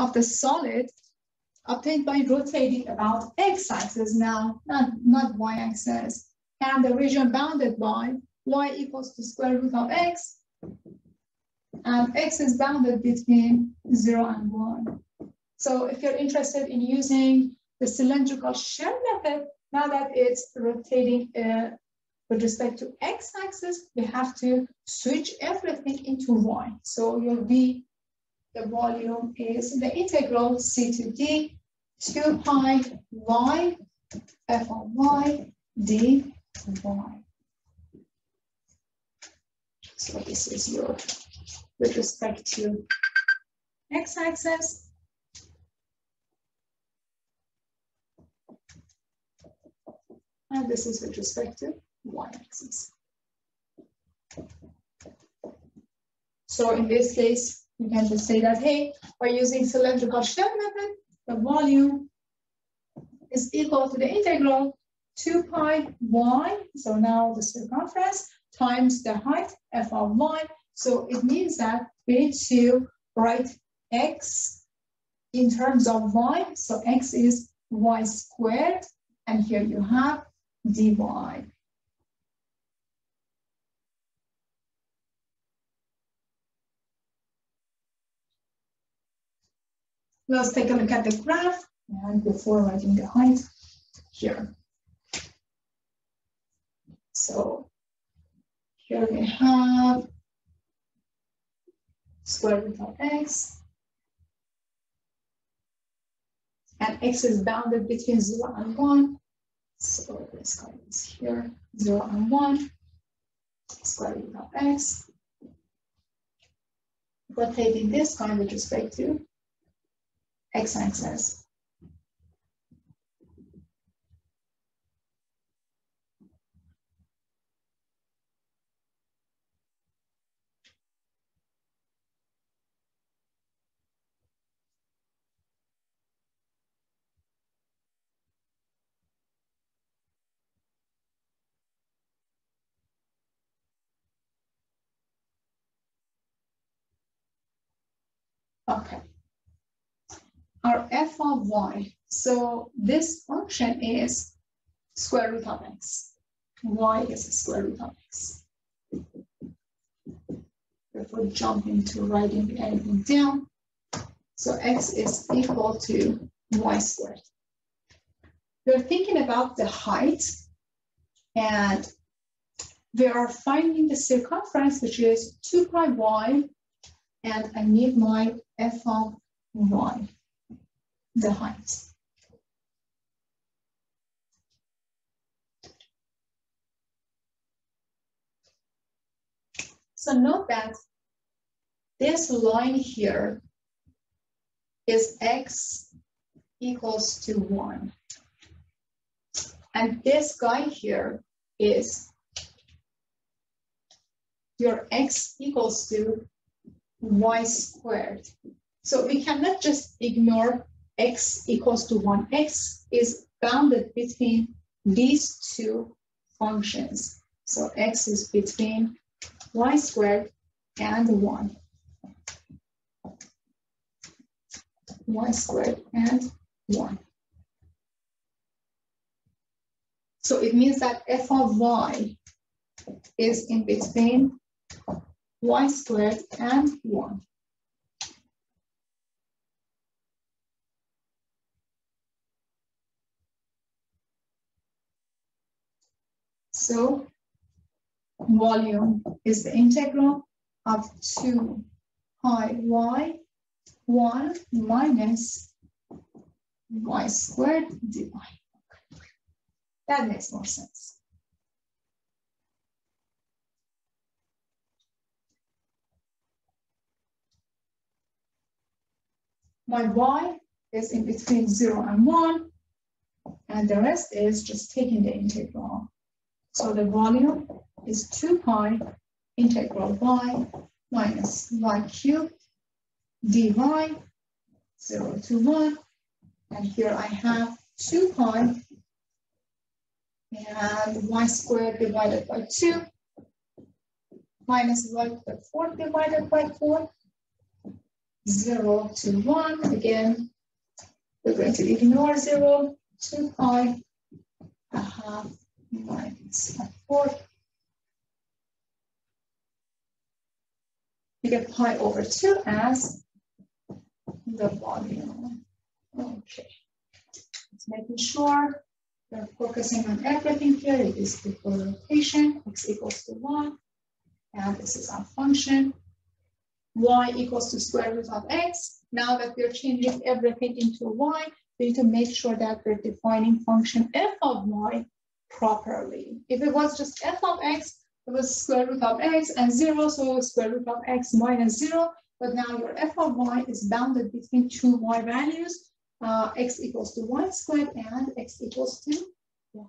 of the solid obtained by rotating about x-axis now, not y-axis, and the region bounded by y equals to square root of x, and x is bounded between 0 and 1. So if you're interested in using the cylindrical shell method, now that it's rotating with respect to x-axis, we have to switch everything into y. So you'll be, the volume is the integral c to d 2 pi y f of y d y. So this is your, with respect to x-axis. And this is with respect to y-axis. So in this case, you can just say that, hey, by using cylindrical shell method, the volume is equal to the integral 2 pi y, so now the circumference, times the height, f of y. So it means that we need to write x in terms of y. So x is y squared, and here you have dy. Let's take a look at the graph, and before writing the height here. So here we have square root of x, and x is bounded between 0 and 1. So this guy is here, 0 and 1, square root of x. Rotating this guy with respect to x-axis. Okay. Our f of y. So this function is square root of x. Y is the square root of x. Before jumping to writing anything down, so x is equal to y squared. We're thinking about the height, and we are finding the circumference, which is 2 pi y, and I need my f of y, the height. So note that this line here is x equals to 1. And this guy here is your x equals to y squared. So we cannot just ignore x equals to 1. X is bounded between these two functions. So x is between y squared and 1. Y squared and 1. So it means that f of y is in between y squared and 1. So volume is the integral of 2 pi y 1 minus y squared dy. That makes more sense. My y is in between 0 and 1, and the rest is just taking the integral. So the volume is 2 pi integral y minus y cubed dy 0 to 1. And here I have 2 pi and y squared divided by 2 minus y to the 4th divided by 4. 0 to 1. Again, we're going to ignore 0, 2 pi, a half minus a fourth. You get pi over 2 as the volume. Okay. Just making sure we're focusing on everything here. It is the rotation, x equals to 1. And this is our function. Y equals to square root of x. Now that we're changing everything into y, we need to make sure that we're defining function f of y properly. If it was just f of x, it was square root of x and 0, so square root of x minus 0. But now your f of y is bounded between two y values, x equals to 1 squared and x equals to 1.